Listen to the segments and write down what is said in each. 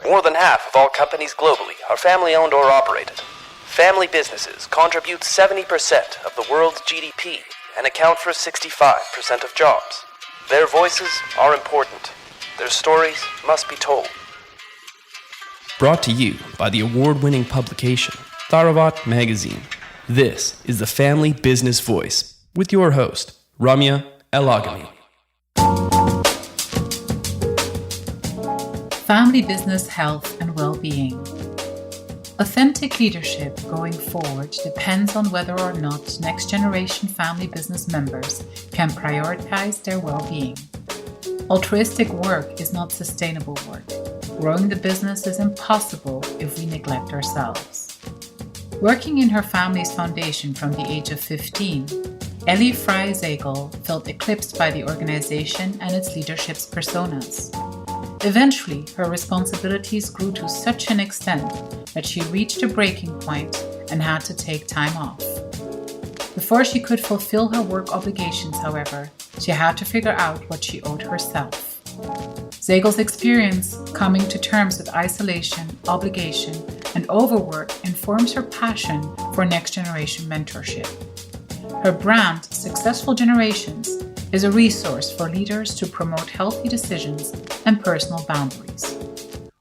More than half of all companies globally are family-owned or operated. Family businesses contribute 70% of the world's GDP and account for 65% of jobs. Their voices are important. Their stories must be told. Brought to you by the award-winning publication, Tharawat magazine. This is the Family Business Voice with your host, Ramia. Family business health and well-being. Authentic leadership going forward depends on whether or not next generation family business members can prioritize their well-being. Altruistic work is not sustainable work. Growing the business is impossible if we neglect ourselves. Working in her family's foundation from the age of 15, Ellie Frey Zagel felt eclipsed by the organization and its leadership's personas. Eventually, her responsibilities grew to such an extent that she reached a breaking point and had to take time off. Before she could fulfill her work obligations, however, she had to figure out what she owed herself. Zagel's experience coming to terms with isolation, obligation, and overwork informs her passion for next-generation mentorship. Her brand, Successful Generations, is a resource for leaders to promote healthy decisions and personal boundaries.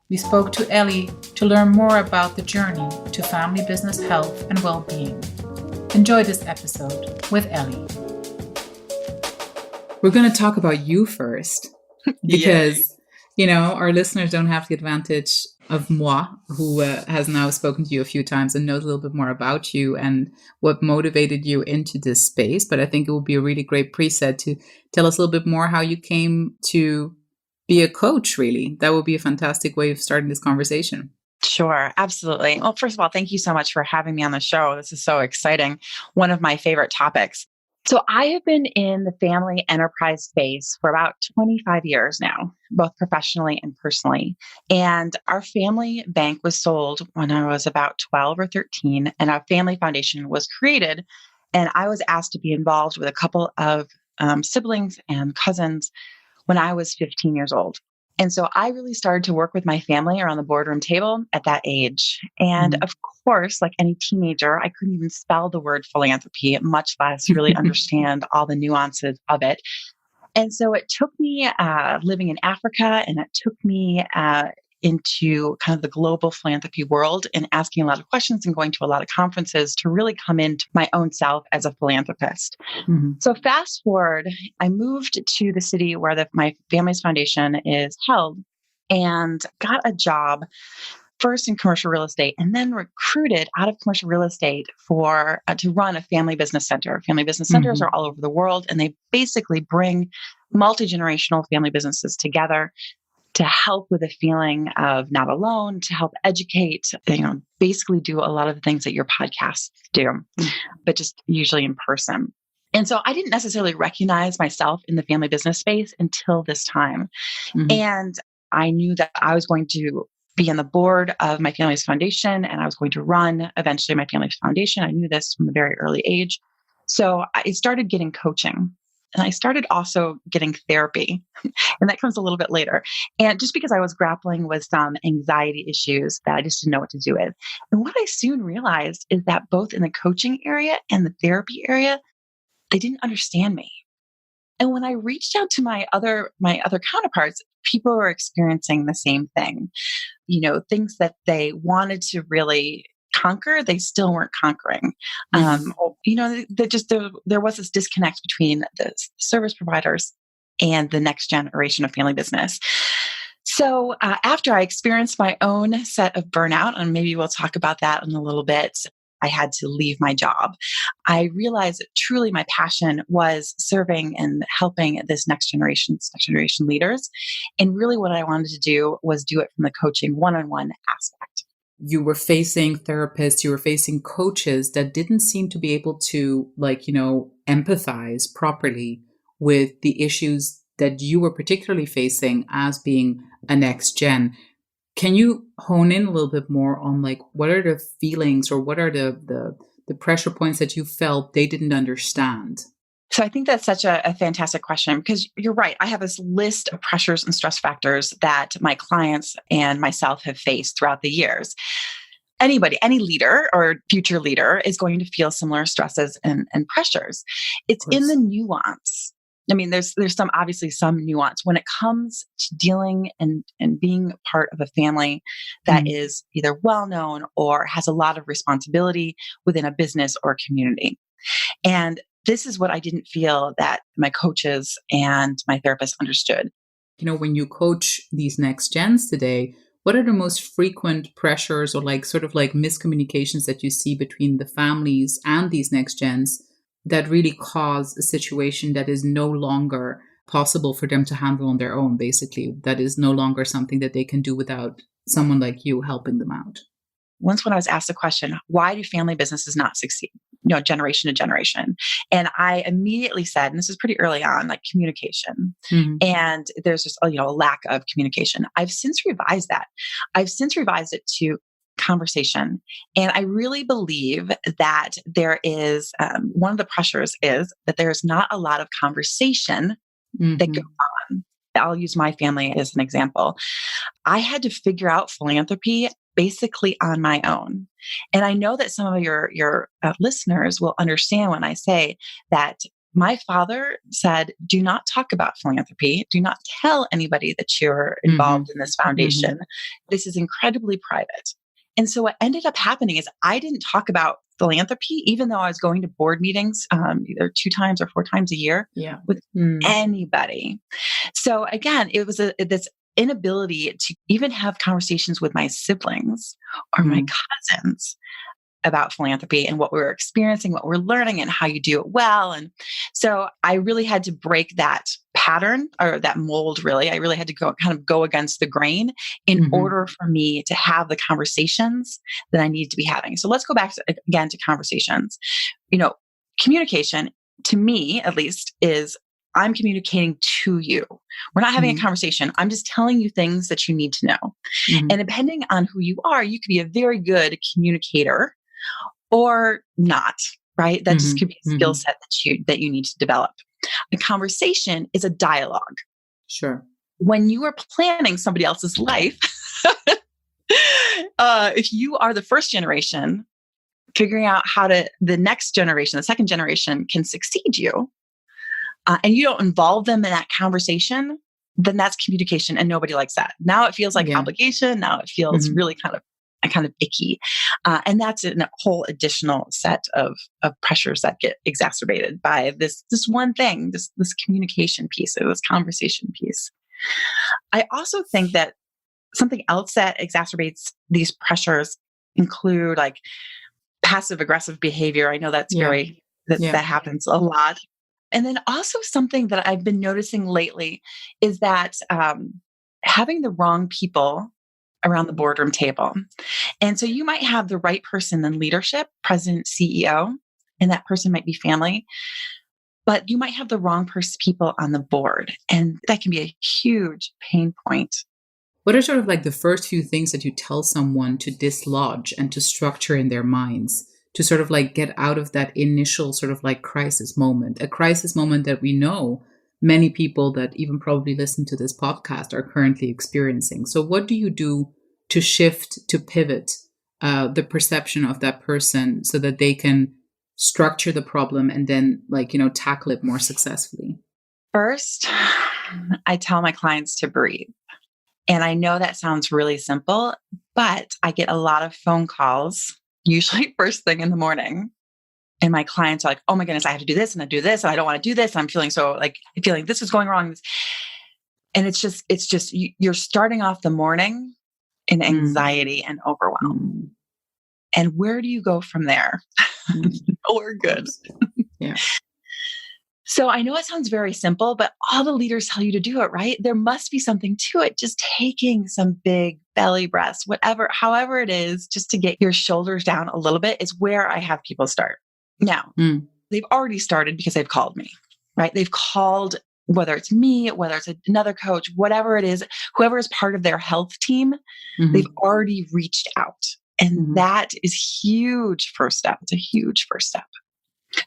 We spoke to Ellie to learn more about the journey to family business health and well-being. Enjoy this episode with Ellie. We're going to talk about you first because, our listeners don't have the advantage of moi, who has now spoken to you a few times and knows a little bit more about you and what motivated you into this space. But I think it would be a really great preset to tell us a little bit more how you came to be a coach, really. That would be a fantastic way of starting this conversation. Sure, absolutely. Well, first of all, thank you so much for having me on the show. This is so exciting. One of my favorite topics. So I have been in the family enterprise space for about 25 years now, both professionally and personally. And our family bank was sold when I was about 12 or 13, and our family foundation was created. And I was asked to be involved with a couple of siblings and cousins when I was 15 years old. And so I really started to work with my family around the boardroom table at that age. And of course, like any teenager, I couldn't even spell the word philanthropy, much less really understand all the nuances of it. And so it took me living in Africa, and it took me into kind of the global philanthropy world and asking a lot of questions and going to a lot of conferences to really come into my own self as a philanthropist. Mm-hmm. So fast forward, I moved to the city where my family's foundation is held and got a job first in commercial real estate and then recruited out of commercial real estate for to run a family business center. Family business centers are all over the world, and they basically bring multi-generational family businesses together to help with a feeling of not alone, to help educate, basically do a lot of the things that your podcasts do, but just usually in person. And so I didn't necessarily recognize myself in the family business space until this time. Mm-hmm. And I knew that I was going to be on the board of my family's foundation, and I was going to run eventually my family's foundation. I knew this from a very early age. So I started getting coaching. And I started also getting therapy, and that comes a little bit later. And just because I was grappling with some anxiety issues that I just didn't know what to do with. And what I soon realized is that both in the coaching area and the therapy area, they didn't understand me. And when I reached out to my other counterparts, people were experiencing the same thing. Things that they wanted to really conquer, they still weren't conquering. There was this disconnect between the service providers and the next generation of family business. So after I experienced my own set of burnout, and maybe we'll talk about that in a little bit, I had to leave my job. I realized that truly my passion was serving and helping this next generation leaders. And really what I wanted to do was do it from the coaching one-on-one aspect. You were facing therapists, you were facing coaches that didn't seem to be able to empathize properly with the issues that you were particularly facing as being a next gen. Can you hone in a little bit more on what are the feelings or what are the pressure points that you felt they didn't understand? So I think that's such a fantastic question because you're right. I have this list of pressures and stress factors that my clients and myself have faced throughout the years. Anybody, any leader or future leader is going to feel similar stresses and pressures. It's Of in the course. nuance. I mean, there's obviously some nuance when it comes to dealing and being part of a family that Mm. is either well known or has a lot of responsibility within a business or community. And this is what I didn't feel that my coaches and my therapist understood. When you coach these next gens today, what are the most frequent pressures or like sort of like miscommunications that you see between the families and these next gens that really cause a situation that is no longer possible for them to handle on their own, basically, that is no longer something that they can do without someone like you helping them out? Once when I was asked the question, why do family businesses not succeed? Generation to generation. And I immediately said, and this is pretty early on, like communication. Mhm. And there's just, a lack of communication. I've since revised that. I've since revised it to conversation. And I really believe that there is, one of the pressures is that there's not a lot of conversation that goes Mhm. on. I'll use my family as an example. I had to figure out philanthropy basically on my own. And I know that some of your listeners will understand when I say that my father said, do not talk about philanthropy. Do not tell anybody that you're involved Mhm. in this Mhm. foundation. This is incredibly private. And so what ended up happening is I didn't talk about philanthropy, even though I was going to board meetings either 2 times or 4 times a year Yeah. with Mm. anybody. So again, it was this inability to even have conversations with my siblings or my Mm. cousins about philanthropy and what we were experiencing, what we're learning, and how you do it well. And so I really had to break that pattern or that mold, really. I really had to go against the grain in Mhm. order for me to have the conversations that I need to be having. So let's go back again to conversations. You know, Communication, to me at least, is I'm communicating to you. We're not having a Mhm. conversation. I'm just telling you things that you need to know. And Mhm. depending on who you are, you could be a very good communicator or not, right? That just could Mhm. be a skill Mhm. set that you need to develop. A conversation is a dialogue. Sure. When you are planning somebody else's life, if you are the first generation, figuring out how the next generation, the second generation can succeed you, and you don't involve them in that conversation, then that's communication, and nobody likes that. Now it feels like Yeah. obligation. Now it feels Mhm. really kind of icky, and that's a whole additional set of pressures that get exacerbated by this one thing, this communication piece or this conversation piece. I also think that something else that exacerbates these pressures include like passive aggressive behavior. I know that's Yeah. that Yeah. happens a lot. And then also something that I've been noticing lately is that having the wrong people around the boardroom table. And so you might have the right person in leadership, president, CEO, and that person might be family, but you might have the wrong people on the board. And that can be a huge pain point. What are sort of like the first few things that you tell someone to dislodge and to structure in their minds to sort of like get out of that initial sort of like a crisis moment that we know many people that even probably listen to this podcast are currently experiencing? So, what do you do to shift, to pivot the perception of that person so that they can structure the problem and then, like, tackle it more successfully? First, I tell my clients to breathe. And I know that sounds really simple, but I get a lot of phone calls, usually first thing in the morning. And my clients are like, oh my goodness, I have to do this and I do this and I don't want to do this. I'm feeling I feel like this is going wrong. And you're starting off the morning in Mm, anxiety and overwhelm. mm, And where do you go from there? mm, Nowhere of good. course. Yeah. So I know it sounds very simple, but all the leaders tell you to do it, right? There must be something to it. Just taking some big belly breaths, however it is, just to get your shoulders down a little bit is where I have people start. Now, Mm, they've already started because they've called me, right? They've called, whether it's me, whether it's another coach, whatever it is, whoever is part of their health team, they've mhm, already reached out. And mhm. that is huge first step. It's a huge first step.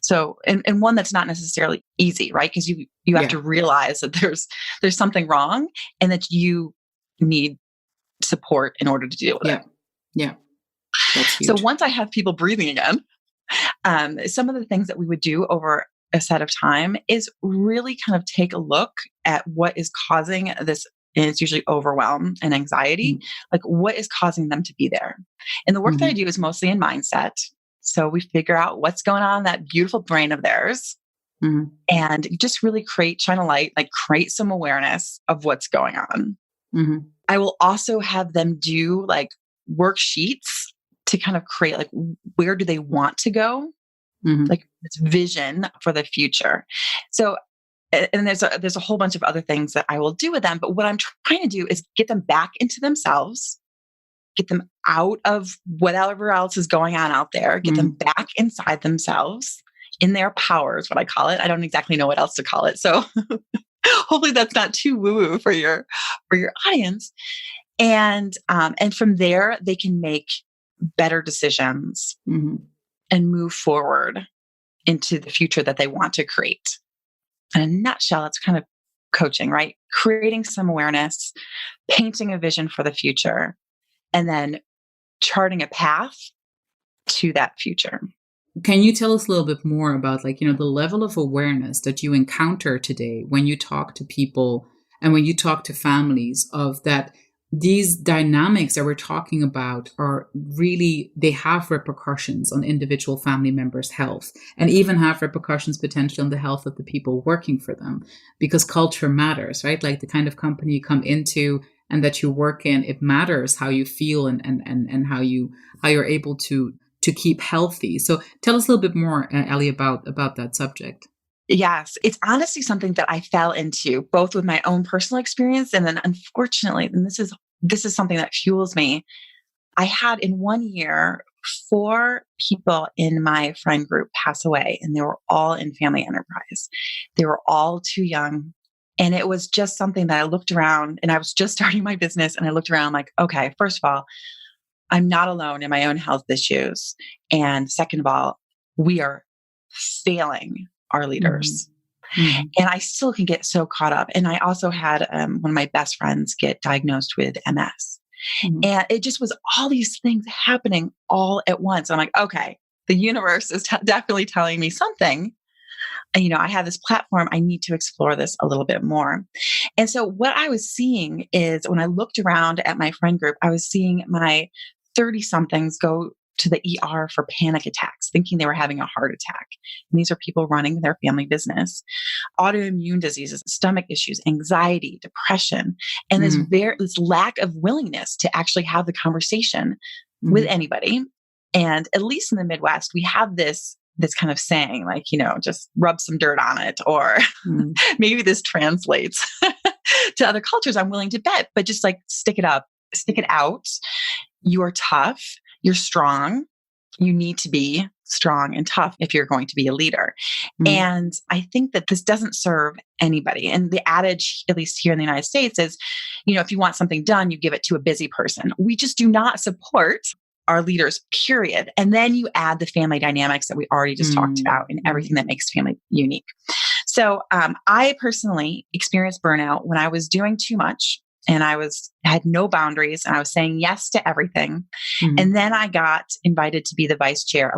So, and one that's not necessarily easy, right? Because you have to realize that there's something wrong and that you need support in order to deal with it. Yeah. That's huge. So once I have people breathing again, some of the things that we would do over a set of time is really kind of take a look at what is causing this. And it's usually overwhelm and anxiety. Like, what is causing them to be there? And the work that I do is mostly in mindset. So we figure out what's going on in that beautiful brain of theirs, and just really shine a light, like create some awareness of what's going on. I will also have them do like worksheets to kind of create like, where do they want to go? Like this vision for the future. So, and there's a whole bunch of other things that I will do with them. But what I'm trying to do is get them back into themselves, get them out of whatever else is going on out there, get them back inside themselves, in their power is what I call it. I don't exactly know what else to call it. So hopefully that's not too woo-woo for your audience. And from there, they can make better decisions and move forward into the future that they want to create. In a nutshell, it's kind of coaching, right? Creating some awareness, painting a vision for the future, and then charting a path to that future. Can you tell us a little bit more about the level of awareness that you encounter today when you talk to people and when you talk to families of that these dynamics that we're talking about are really, they have repercussions on individual family members' health and even have repercussions potentially on the health of the people working for them, because culture matters, right? Like the kind of company you come into and that you work in, it matters how you feel and how you're able to keep healthy. So tell us a little bit more, Ellie, about that subject. Yes, it's honestly something that I fell into both with my own personal experience and then unfortunately, and this is something that fuels me. I had in 1 year 4 people in my friend group pass away, and they were all in family enterprise. They were all too young. And it was just something that I looked around, and I was just starting my business, and I looked around like, okay, first of all, I'm not alone in my own health issues. And second of all, we are failing our leaders. And I still can get so caught up. And I also had one of my best friends get diagnosed with MS. And it just was all these things happening all at once. I'm like, okay, the universe is definitely telling me something. And, I have this platform. I need to explore this a little bit more. And so what I was seeing is when I looked around at my friend group, I was seeing my 30-somethings go to the ER for panic attacks, thinking they were having a heart attack. And these are people running their family business. Autoimmune diseases, stomach issues, anxiety, depression, and this lack of willingness to actually have the conversation with anybody. And at least in the Midwest, we have this kind of saying, like, just rub some dirt on it, or maybe this translates to other cultures. I'm willing to bet, but just like stick it out. You are tough. You're strong. You need to be strong and tough if you're going to be a leader. And I think that this doesn't serve anybody. And the adage, at least here in the United States, is, if you want something done, you give it to a busy person. We just do not support our leaders, period. And then you add the family dynamics that we already just talked about and everything that makes family unique. So I personally experienced burnout when I was doing too much. And I had no boundaries, and I was saying yes to everything. And then I got elected to be the vice chair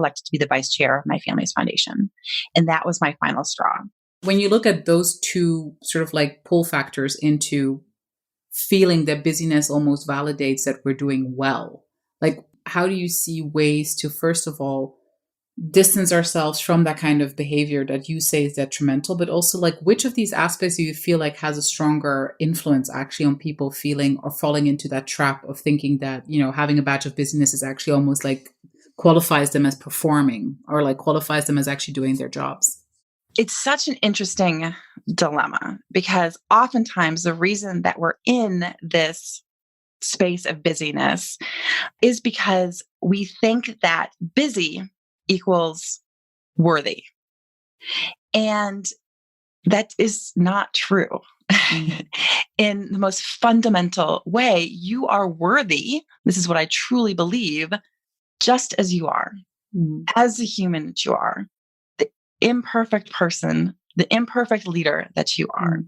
of my family's foundation. And that was my final straw. When you look at those two sort of like pull factors into feeling that busyness almost validates that we're doing well, like how do you see ways to, first of all, distance ourselves from that kind of behavior that you say is detrimental, but also like which of these aspects do you feel like has a stronger influence actually on people feeling or falling into that trap of thinking that, having a badge of busyness is actually almost like qualifies them as performing or like qualifies them as actually doing their jobs? It's such an interesting dilemma because oftentimes the reason that we're in this space of busyness is because we think that busy equals worthy. And that is not true. In the most fundamental way, you are worthy. This is what I truly believe, just as you are, as the human that you are. The imperfect person, the imperfect leader that you are.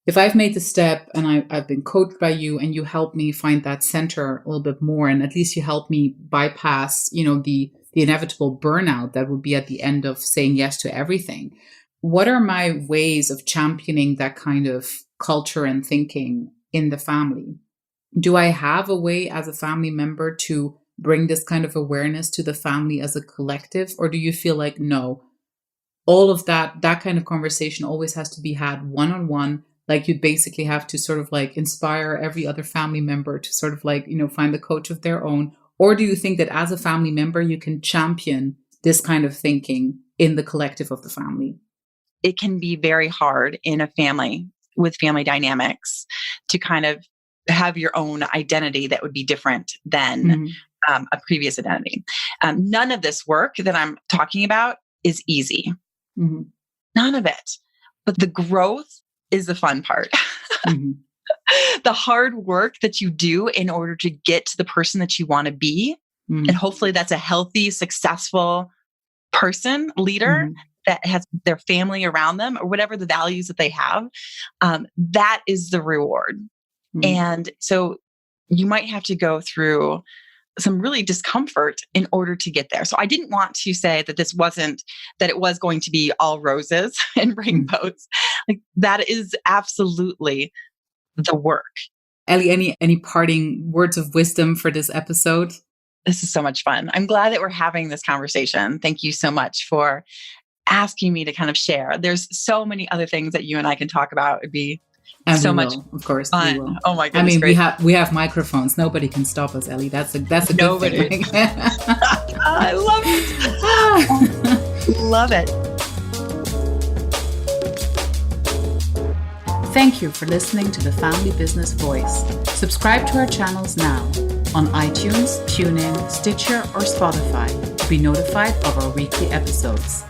If I've made the step and I've been coached by you and you help me find that center a little bit more, and at least you help me bypass, the inevitable burnout that would be at the end of saying yes to everything. What are my ways of championing that kind of culture and thinking in the family? Do I have a way as a family member to bring this kind of awareness to the family as a collective? Or do you feel like, no, all of that kind of conversation always has to be had one-on-one? Like you basically have to sort of like inspire every other family member to sort of like, find the coach of their own. Or do you think that as a family member, you can champion this kind of thinking in the collective of the family? It can be very hard in a family with family dynamics to kind of have your own identity that would be different than a previous identity. None of this work that I'm talking about is easy. None of it. But the growth is the fun part. The hard work that you do in order to get to the person that you want to be. And hopefully that's a healthy, successful person, leader that has their family around them or whatever the values that they have. That is the reward. And so you might have to go through some really discomfort in order to get there. So I didn't want to say that that it was going to be all roses and rainbows. Like that is absolutely the work. Ellie, any parting words of wisdom for this episode? This is so much fun. I'm glad that we're having this conversation. Thank you so much for asking me to kind of share. There's so many other things that you and I can talk about. It'd be so much of course, fun. We will. Oh my goodness! We have microphones. Nobody can stop us, Ellie. That's a good thing. I love it. Love it. Thank you for listening to the Family Business Voice. Subscribe to our channels now on iTunes, TuneIn, Stitcher, or Spotify to be notified of our weekly episodes.